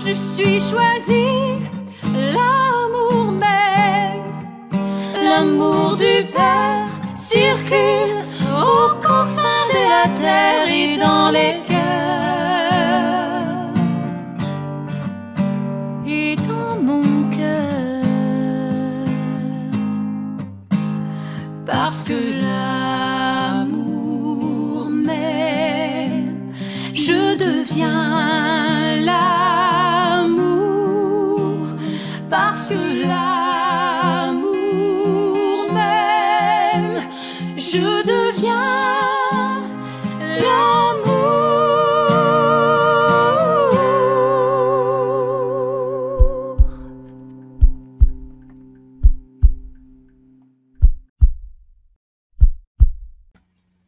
je suis choisie, l'amour même, l'amour du Père circule aux confins de la terre et dans les cœurs et dans mon cœur, parce que l'amour même, je deviens l'amour, parce que l'amour même, je deviens l'amour.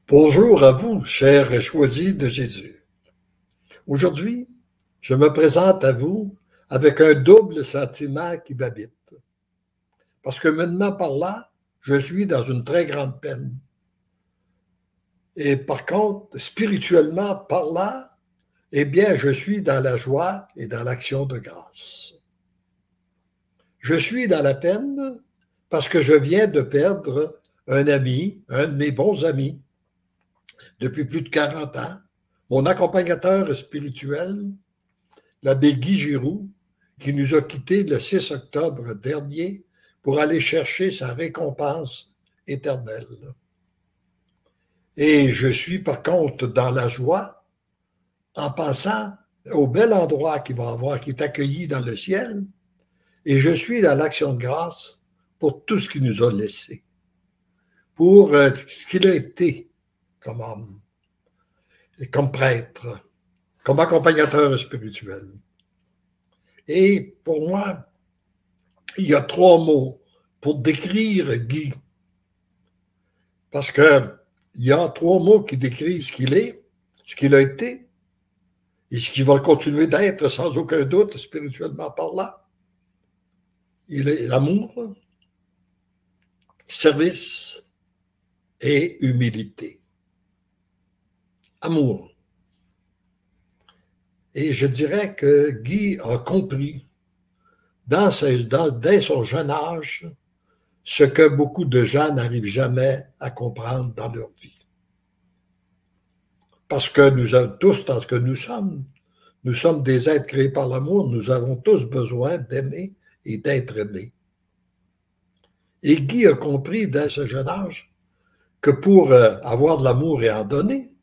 Bonjour à vous, chers choisis de Jésus. Aujourd'hui, je me présente à vous avec un double sentiment qui m'habite. Parce que maintenant par là, je suis dans une très grande peine. Et par contre, spirituellement par là, eh bien, je suis dans la joie et dans l'action de grâce. Je suis dans la peine parce que je viens de perdre un ami, un de mes bons amis, depuis plus de 40 ans, mon accompagnateur spirituel, l'abbé Guy Giroux, qui nous a quittés le 6 octobre dernier pour aller chercher sa récompense éternelle. Et je suis par contre dans la joie en pensant au bel endroit qu'il va avoir, qui est accueilli dans le ciel, et je suis dans l'action de grâce pour tout ce qu'il nous a laissé, pour ce qu'il a été comme homme, et comme prêtre, comme accompagnateur spirituel. Et pour moi, il y a 3 mots pour décrire Guy. Parce qu'il y a 3 mots qui décrivent ce qu'il est, ce qu'il a été, et ce qu'il va continuer d'être sans aucun doute, spirituellement parlant. Il est l'amour, service et humilité. Amour. Et je dirais que Guy a compris, dès son jeune âge, ce que beaucoup de gens n'arrivent jamais à comprendre dans leur vie. Parce que nous avons tous, dans ce que nous sommes des êtres créés par l'amour, nous avons tous besoin d'aimer et d'être aimés. Et Guy a compris dès ce jeune âge que pour avoir de l'amour et en donner,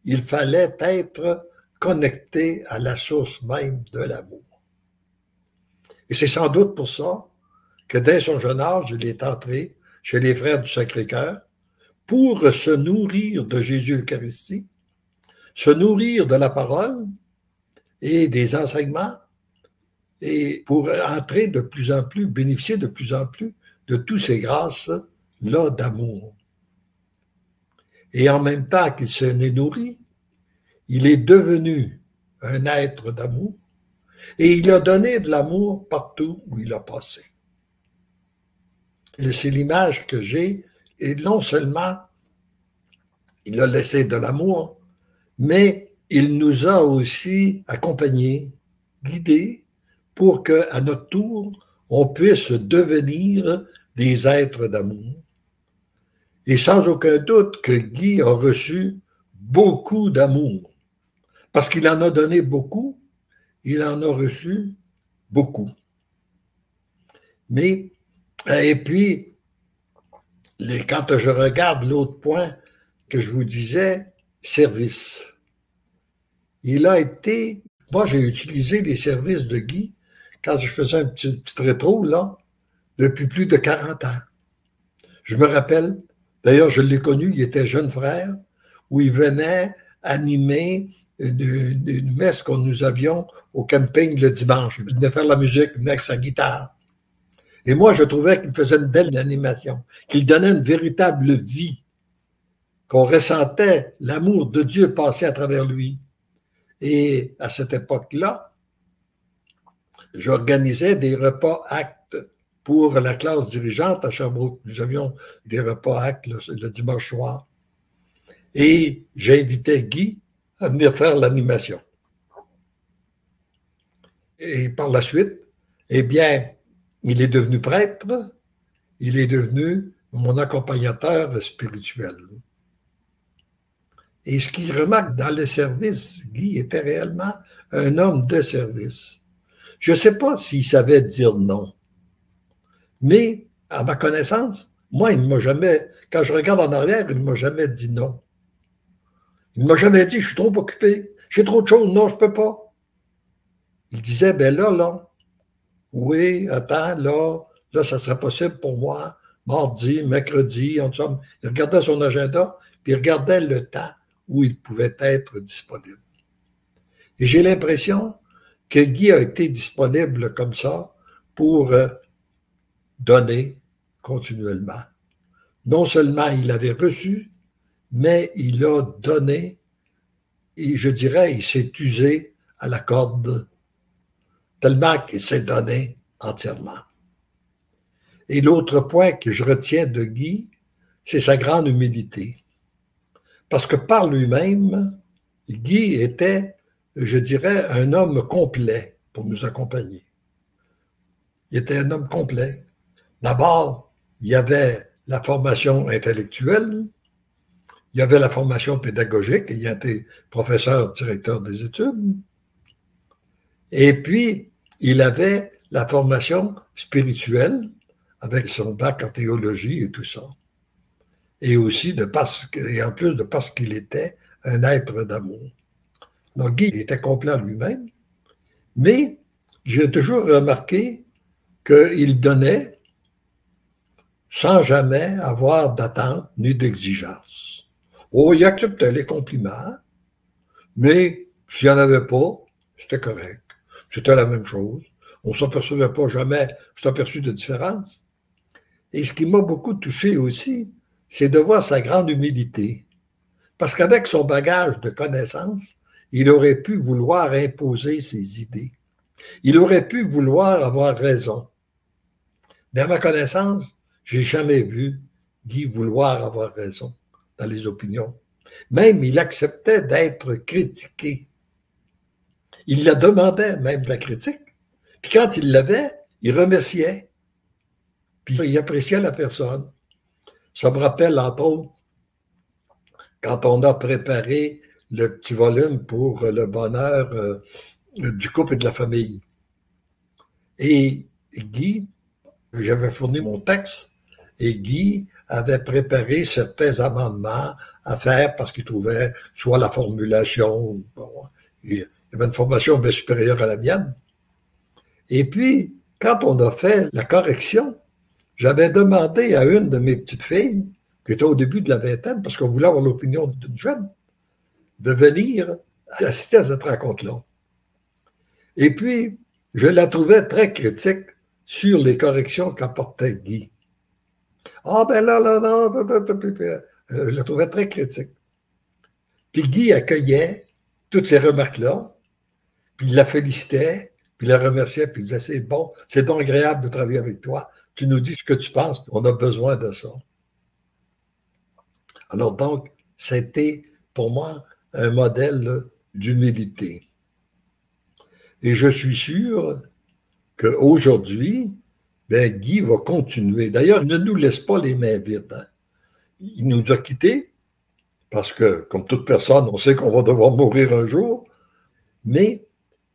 il fallait être connecté à la source même de l'amour. Et c'est sans doute pour ça que dès son jeune âge, il est entré chez les Frères du Sacré-Cœur pour se nourrir de Jésus-Eucharistie, se nourrir de la parole et des enseignements, et pour entrer de plus en plus, bénéficier de plus en plus de toutes ces grâces-là d'amour. Et en même temps qu'il s'en est nourri, il est devenu un être d'amour et il a donné de l'amour partout où il a passé. C'est l'image que j'ai, et non seulement il a laissé de l'amour, mais il nous a aussi accompagnés, guidés, pour qu'à notre tour, on puisse devenir des êtres d'amour. Et sans aucun doute que Guy a reçu beaucoup d'amour, parce qu'il en a donné beaucoup, il en a reçu beaucoup. Mais, et puis, quand je regarde l'autre point que je vous disais, service. Il a été, moi j'ai utilisé les services de Guy quand je faisais un petit rétro, là, depuis plus de 40 ans. Je me rappelle, d'ailleurs je l'ai connu, il était jeune frère, où il venait animer une messe que nous avions au camping le dimanche. Il venait faire la musique, il venait avec sa guitare. Et moi, je trouvais qu'il faisait une belle animation, qu'il donnait une véritable vie, qu'on ressentait l'amour de Dieu passer à travers lui. Et à cette époque-là, j'organisais des repas actes pour la classe dirigeante à Sherbrooke. Nous avions des repas actes le dimanche soir. Et j'invitais Guy à venir faire l'animation. Et par la suite, eh bien, il est devenu prêtre, il est devenu mon accompagnateur spirituel. Et ce qu'il remarque dans le service, Guy était réellement un homme de service. Je ne sais pas s'il savait dire non, mais à ma connaissance, moi, il ne m'a jamais, quand je regarde en arrière, il ne m'a jamais dit non. Il ne m'a jamais dit, je suis trop occupé, j'ai trop de choses, non, je ne peux pas. Il disait, ben là, oui, attends, là, ça serait possible pour moi, mardi, mercredi, en somme. Il regardait son agenda, puis il regardait le temps où il pouvait être disponible. Et j'ai l'impression que Guy a été disponible comme ça pour donner continuellement. Non seulement il avait reçu, mais il a donné, et je dirais, il s'est usé à la corde, tellement qu'il s'est donné entièrement. Et l'autre point que je retiens de Guy, c'est sa grande humilité. Parce que par lui-même, Guy était, je dirais, un homme complet pour nous accompagner. Il était un homme complet. D'abord, il y avait la formation intellectuelle, il y avait la formation pédagogique, ayant été professeur, directeur des études, et puis il avait la formation spirituelle avec son bac en théologie et tout ça. Et aussi, et en plus de parce qu'il était un être d'amour. Donc, Guy était complet en lui-même, mais j'ai toujours remarqué qu'il donnait sans jamais avoir d'attente ni d'exigence. Oh, il acceptait les compliments, mais s'il n'y en avait pas, c'était correct. C'était la même chose. On ne s'apercevait pas jamais, s'est aperçu de différence. Et ce qui m'a beaucoup touché aussi, c'est de voir sa grande humilité. Parce qu'avec son bagage de connaissances, il aurait pu vouloir imposer ses idées. Il aurait pu vouloir avoir raison. Mais à ma connaissance, je n'ai jamais vu Guy vouloir avoir raison dans les opinions. Même, il acceptait d'être critiqué. Il la demandait, même de la critique. Puis quand il l'avait, il remerciait. Puis il appréciait la personne. Ça me rappelle, entre autres, quand on a préparé le petit volume pour le bonheur du couple et de la famille. Et Guy, j'avais fourni mon texte, et Guy avait préparé certains amendements à faire parce qu'il trouvait soit la formulation, bon, il avait une formation bien supérieure à la mienne. Et puis, quand on a fait la correction, j'avais demandé à une de mes petites filles, qui était au début de la vingtaine, parce qu'on voulait avoir l'opinion d'une jeune, de venir assister à cette rencontre-là. Et puis, je la trouvais très critique sur les corrections qu'apportait Guy. Ah, ben là, non, je la trouvais très critique. Puis Guy accueillait toutes ces remarques-là, puis il la félicitait, puis il la remerciait, puis il disait, c'est bon, c'est donc agréable de travailler avec toi. Tu nous dis ce que tu penses, on a besoin de ça. Alors donc, c'était pour moi un modèle d'humilité. Et je suis sûr qu'aujourd'hui, ben, Guy va continuer. D'ailleurs, il ne nous laisse pas les mains vides. Hein. Il nous a quittés, parce que, comme toute personne, on sait qu'on va devoir mourir un jour, mais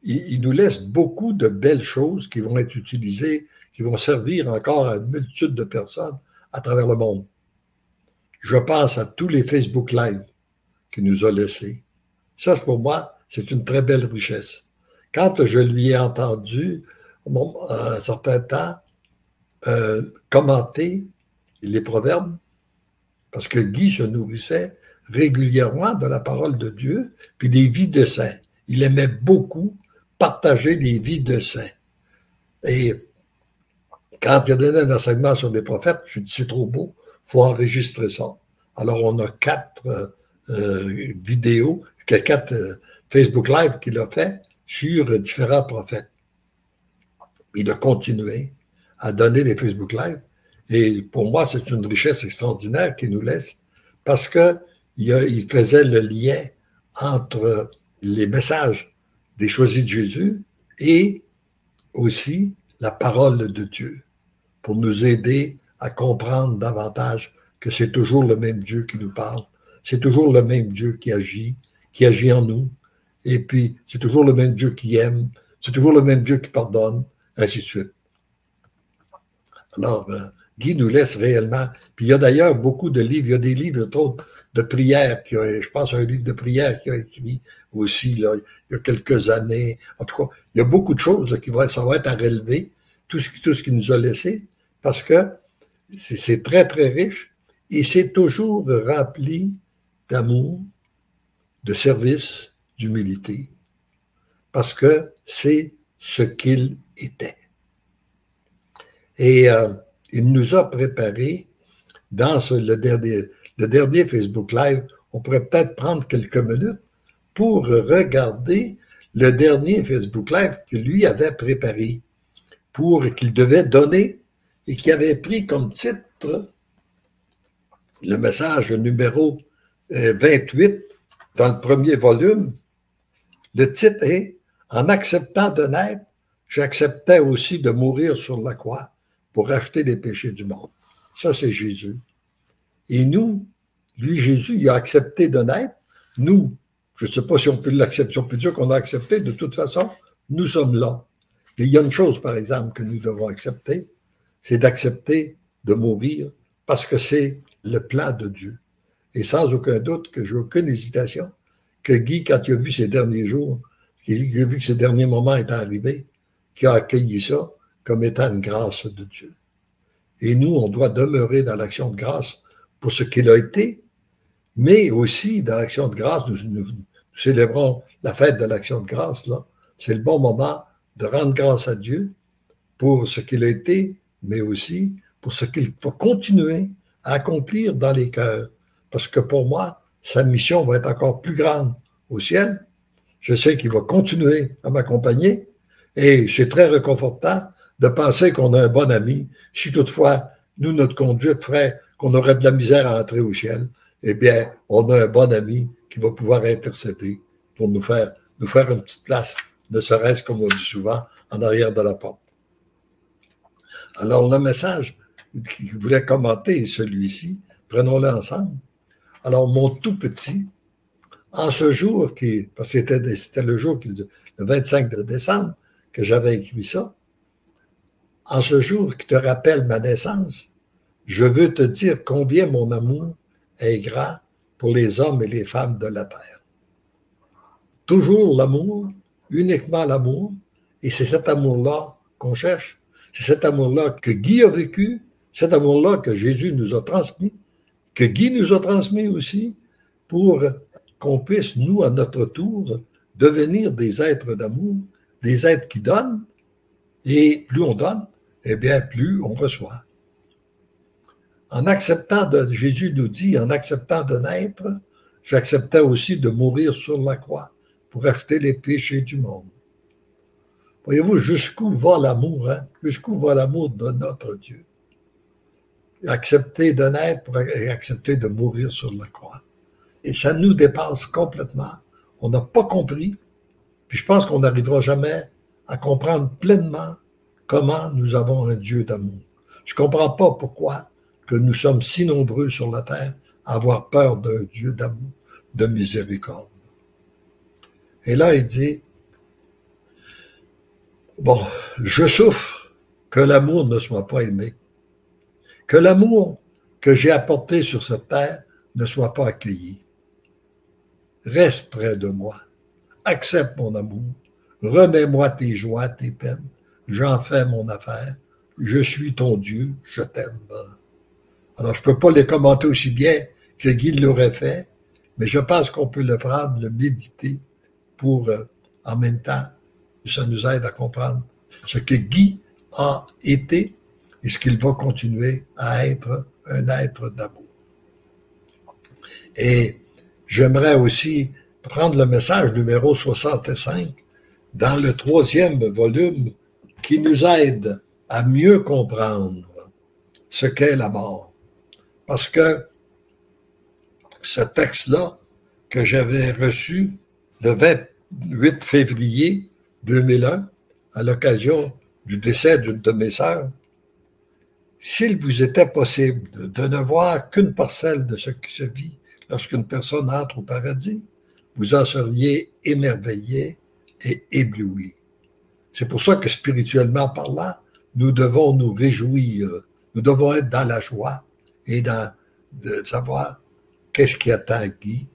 il nous laisse beaucoup de belles choses qui vont être utilisées, qui vont servir encore à une multitude de personnes à travers le monde. Je pense à tous les Facebook Live qu'il nous a laissés. Ça, pour moi, c'est une très belle richesse. Quand je lui ai entendu, un certain temps, commenter les proverbes, parce que Guy se nourrissait régulièrement de la parole de Dieu, puis des vies de saints. Il aimait beaucoup partager des vies de saints. Et quand il a donné un enseignement sur les prophètes, je dis c'est trop beau, il faut enregistrer ça. Alors on a 4 vidéos, 4 Facebook Live qu'il a fait sur différents prophètes. Il a continué à donner des Facebook Live. Et pour moi, c'est une richesse extraordinaire qu'il nous laisse parce qu'il faisait le lien entre les messages des choisis de Jésus et aussi la parole de Dieu pour nous aider à comprendre davantage que c'est toujours le même Dieu qui nous parle, c'est toujours le même Dieu qui agit en nous, et puis c'est toujours le même Dieu qui aime, c'est toujours le même Dieu qui pardonne, ainsi de suite. Alors, Guy nous laisse réellement, puis il y a d'ailleurs beaucoup de livres, il y a des livres de prières, je pense à un livre de prières qu'il a écrit aussi, là, il y a quelques années, en tout cas, il y a beaucoup de choses là, ça va être à relever, tout ce qu'il nous a laissé, parce que c'est très, très riche, et c'est toujours rempli d'amour, de service, d'humilité, parce que c'est ce qu'il était. Et il nous a préparé dans le dernier Facebook Live, on pourrait peut-être prendre quelques minutes pour regarder le dernier Facebook Live que lui avait préparé, qu'il devait donner et qui avait pris comme titre le message numéro 28 dans le premier volume. Le titre est « En acceptant de naître, j'acceptais aussi de mourir sur la croix pour racheter les péchés du monde. » Ça, c'est Jésus. Et nous, lui, Jésus, il a accepté de naître. Nous, je ne sais pas si on peut l'accepter, on peut dire qu'on a accepté. De toute façon, nous sommes là. Mais il y a une chose, par exemple, que nous devons accepter, c'est d'accepter de mourir parce que c'est le plan de Dieu. Et sans aucun doute que j'ai aucune hésitation que Guy, quand il a vu ces derniers jours, il a vu que ces derniers moments étaient arrivés, qu'il a accueilli ça comme étant une grâce de Dieu. Et nous, on doit demeurer dans l'action de grâce pour ce qu'il a été, mais aussi dans l'action de grâce, nous célébrons la fête de l'action de grâce, là. C'est le bon moment de rendre grâce à Dieu pour ce qu'il a été, mais aussi pour ce qu'il va continuer à accomplir dans les cœurs. Parce que pour moi, sa mission va être encore plus grande au ciel. Je sais qu'il va continuer à m'accompagner et c'est très réconfortant de penser qu'on a un bon ami. Si toutefois, nous, notre conduite ferait qu'on aurait de la misère à entrer au ciel, eh bien, on a un bon ami qui va pouvoir intercéder pour nous faire une petite place, ne serait-ce, comme on dit souvent, en arrière de la porte. Alors, le message qu'il voulait commenter est celui-ci. Prenons-le ensemble. Alors, mon tout petit, en ce jour, parce que c'était le jour, le 25 décembre, que j'avais écrit ça, en ce jour qui te rappelle ma naissance, je veux te dire combien mon amour est grand pour les hommes et les femmes de la terre. Toujours l'amour, uniquement l'amour, et c'est cet amour-là qu'on cherche, c'est cet amour-là que Guy a vécu, cet amour-là que Jésus nous a transmis, que Guy nous a transmis aussi, pour qu'on puisse, nous, à notre tour, devenir des êtres d'amour, des êtres qui donnent, et plus on donne, eh bien, plus on reçoit. En acceptant Jésus nous dit, en acceptant de naître, j'acceptais aussi de mourir sur la croix pour acheter les péchés du monde. Voyez-vous, jusqu'où va l'amour, hein? Jusqu'où va l'amour de notre Dieu? Accepter de naître pour accepter de mourir sur la croix. Et ça nous dépasse complètement. On n'a pas compris, puis je pense qu'on n'arrivera jamais à comprendre pleinement comment nous avons un Dieu d'amour. Je ne comprends pas pourquoi que nous sommes si nombreux sur la terre à avoir peur d'un Dieu d'amour, de miséricorde. Et là, il dit, bon, je souffre que l'amour ne soit pas aimé, que l'amour que j'ai apporté sur cette terre ne soit pas accueilli. Reste près de moi, accepte mon amour, remets-moi tes joies, tes peines, j'en fais mon affaire, je suis ton Dieu, je t'aime. Alors, je ne peux pas les commenter aussi bien que Guy l'aurait fait, mais je pense qu'on peut le prendre, le méditer pour, en même temps, ça nous aide à comprendre ce que Guy a été et ce qu'il va continuer à être, un être d'amour. Et j'aimerais aussi prendre le message numéro 65 dans le 3e volume qui nous aide à mieux comprendre ce qu'est la mort. Parce que ce texte-là que j'avais reçu le 28 février 2001 à l'occasion du décès d'une de mes sœurs, s'il vous était possible de ne voir qu'une parcelle de ce qui se vit lorsqu'une personne entre au paradis, vous en seriez émerveillé et ébloui. C'est pour ça que spirituellement parlant, nous devons nous réjouir, nous devons être dans la joie et de savoir qu'est-ce qui attend Guy,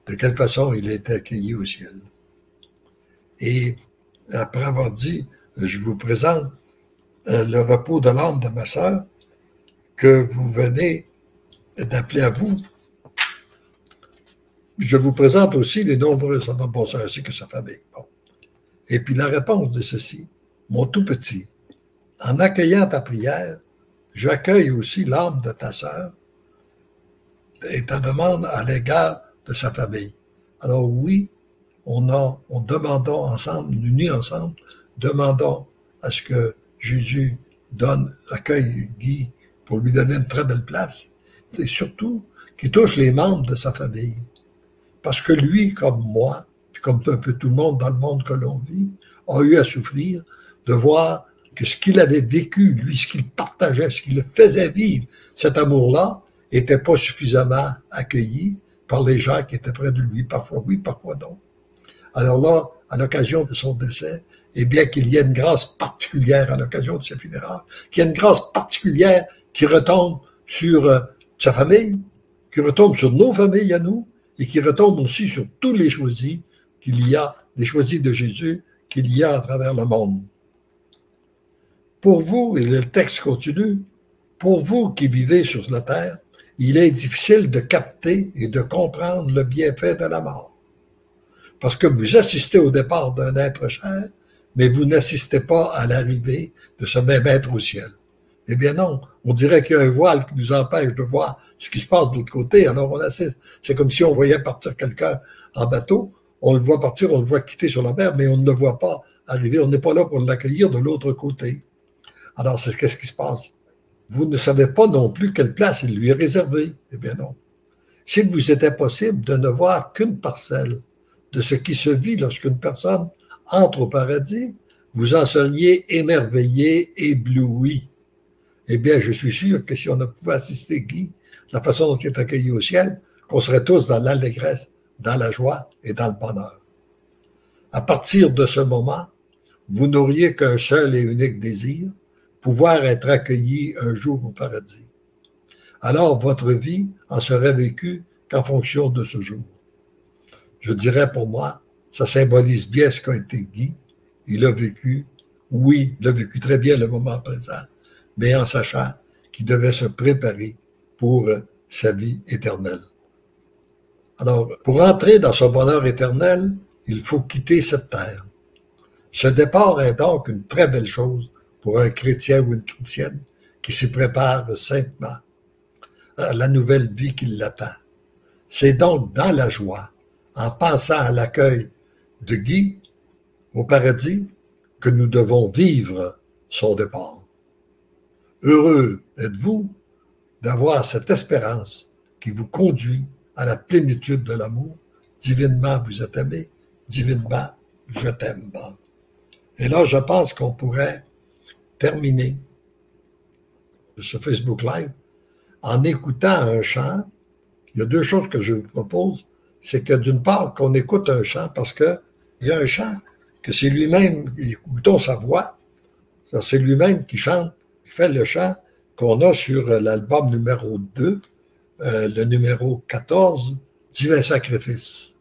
de quelle façon il a été accueilli au ciel. Et après avoir dit, je vous présente le repos de l'âme de ma sœur, que vous venez d'appeler à vous. Je vous présente aussi les nombreux bon sœurs ainsi que sa famille. Bon. Et puis la réponse de ceci, mon tout petit, en accueillant ta prière, j'accueille aussi l'âme de ta sœur et ta demande à l'égard de sa famille. Alors oui, demandons ensemble, unis ensemble, demandons à ce que Jésus accueille Guy pour lui donner une très belle place. C'est surtout qu'il touche les membres de sa famille. Parce que lui, comme moi, puis comme un peu tout le monde dans le monde que l'on vit, a eu à souffrir de voir que ce qu'il avait vécu, lui, ce qu'il partageait, ce qu'il le faisait vivre, cet amour-là, n'était pas suffisamment accueilli par les gens qui étaient près de lui, parfois oui, parfois non. Alors là, à l'occasion de son décès, eh bien qu'il y ait une grâce particulière à l'occasion de ses funérailles, qu'il y ait une grâce particulière qui retombe sur sa famille, qui retombe sur nos familles à nous, et qui retombe aussi sur tous les choisis qu'il y a, les choisis de Jésus qu'il y a à travers le monde. Pour vous, et le texte continue, pour vous qui vivez sur la terre, il est difficile de capter et de comprendre le bienfait de la mort. Parce que vous assistez au départ d'un être cher, mais vous n'assistez pas à l'arrivée de ce même être au ciel. Eh bien non, on dirait qu'il y a un voile qui nous empêche de voir ce qui se passe de l'autre côté, alors on assiste. C'est comme si on voyait partir quelqu'un en bateau, on le voit partir, on le voit quitter sur la mer, mais on ne le voit pas arriver, on n'est pas là pour l'accueillir de l'autre côté. Alors, qu'est-ce qui se passe? Vous ne savez pas non plus quelle place il lui est réservée. Eh bien non. S'il vous était possible de ne voir qu'une parcelle de ce qui se vit lorsqu'une personne entre au paradis, vous en seriez émerveillé, ébloui. Eh bien, je suis sûr que si on ne pouvait assister Guy, la façon dont il est accueilli au ciel, qu'on serait tous dans l'allégresse, dans la joie et dans le bonheur. À partir de ce moment, vous n'auriez qu'un seul et unique désir, pouvoir être accueilli un jour au paradis. Alors, votre vie en serait vécue qu'en fonction de ce jour. Je dirais pour moi, ça symbolise bien ce qu'a été Guy. Il a vécu, oui, il a vécu très bien le moment présent, mais en sachant qu'il devait se préparer pour sa vie éternelle. Alors, pour entrer dans ce bonheur éternel, il faut quitter cette terre. Ce départ est donc une très belle chose pour un chrétien ou une chrétienne qui s'y prépare saintement à la nouvelle vie qui l'attend. C'est donc dans la joie, en pensant à l'accueil de Guy au paradis, que nous devons vivre son départ. Heureux êtes-vous d'avoir cette espérance qui vous conduit à la plénitude de l'amour. Divinement vous êtes aimé, divinement je t'aime. Et là, je pense qu'on pourrait terminer ce Facebook Live en écoutant un chant. Il y a deux choses que je vous propose. C'est que d'une part, qu'on écoute un chant parce qu'il y a un chant que c'est lui-même, écoutons sa voix, c'est lui-même qui chante, qui fait le chant qu'on a sur l'album numéro 2, le numéro 14, Divin Sacrifice.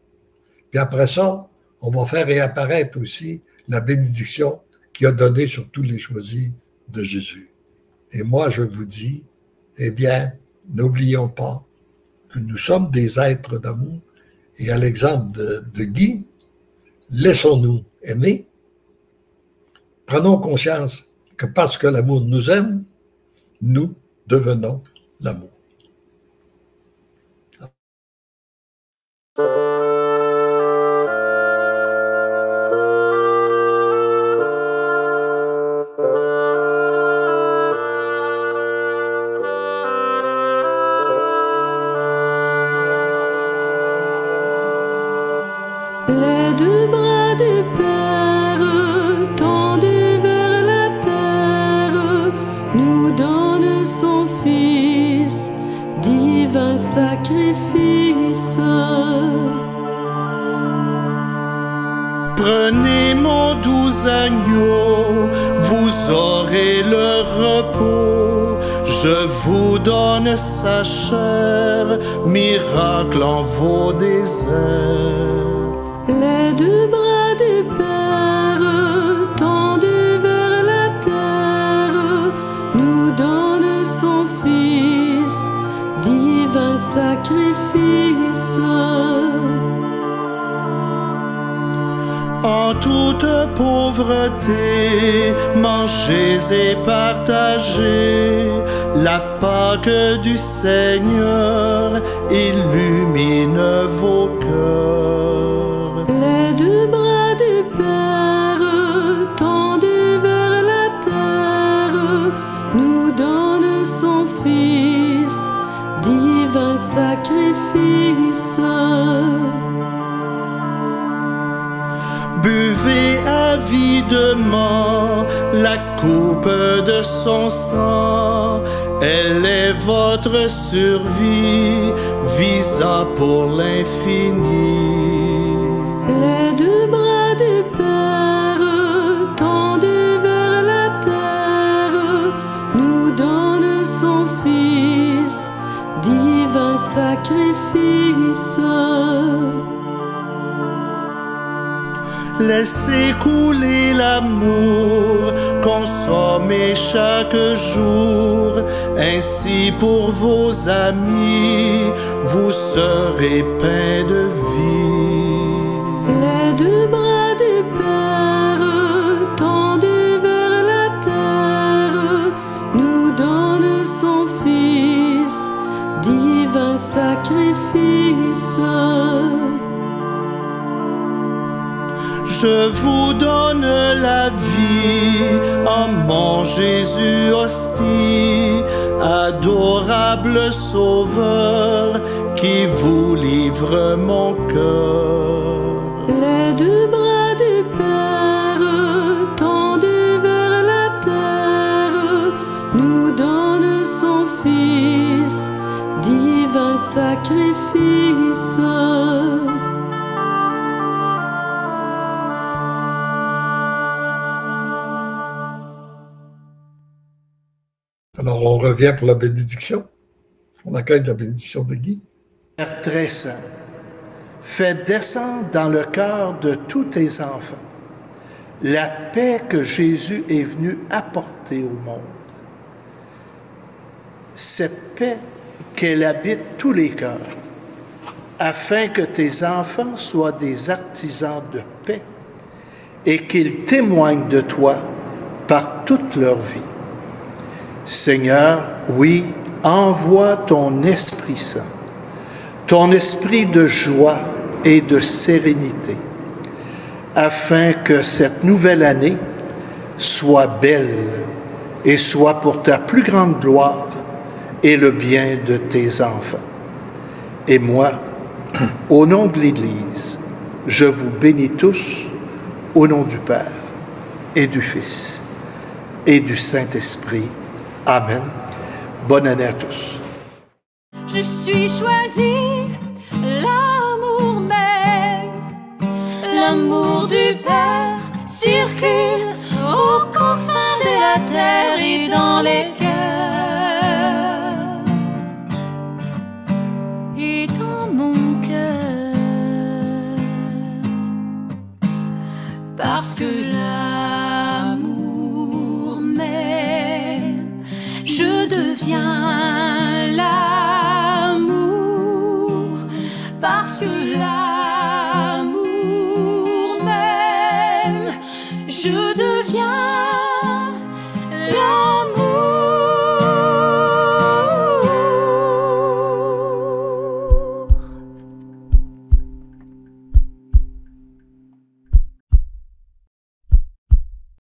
Puis après ça, on va faire réapparaître aussi la bénédiction qu'il a donnée sur tous les choisis de Jésus. Et moi, je vous dis, eh bien, n'oublions pas que nous sommes des êtres d'amour et à l'exemple de Guy, laissons-nous aimer. Prenons conscience que parce que l'amour nous aime, nous devenons l'amour. Les deux bras du Père tendus vers la terre. vous aurez le repos. Je vous donne sa chair, miracle en vos déserts. Les deux bras du Père tendus vers la terre nous donnent son Fils, divin sacrifice. En toute pauvreté, mangez et partagez. La Pâque du Seigneur illumine vos cœurs. Les deux bras du Père tendus vers la terre nous donnent son Fils, divin sacrifice. Buvez avidement la coupe de son sang. Elle est votre survie, visa pour l'infini. Les deux bras du Père tendus vers la terre nous donnent son Fils, divin sacrifice. Laissez couler l'amour, consommez chaque jour. Ainsi pour vos amis, vous serez pleins de vie. Les deux bras du Père tendus vers la terre nous donnent son Fils, divin sacrifice. Je vous donne la vie en mon Jésus hostie, adorable Sauveur qui vous livre mon cœur. Les deux bras du Père tendus vers la terre nous donnent son Fils, divin sacrifice. Alors, on revient pour la bénédiction. On accueille la bénédiction de Guy. Père très saint, fais descendre dans le cœur de tous tes enfants la paix que Jésus est venu apporter au monde. Cette paix qu'elle habite tous les cœurs, afin que tes enfants soient des artisans de paix et qu'ils témoignent de toi par toute leur vie. Seigneur, oui, envoie ton Esprit Saint, ton esprit de joie et de sérénité, afin que cette nouvelle année soit belle et soit pour ta plus grande gloire et le bien de tes enfants. Et moi, au nom de l'Église, je vous bénis tous au nom du Père et du Fils et du Saint-Esprit. Amen. Bonne année à tous. Je suis choisi, l'amour même, l'amour du Père circule aux confins de la terre et dans les cœurs et dans mon cœur, parce que l'amour m'aime, je deviens l'amour, parce que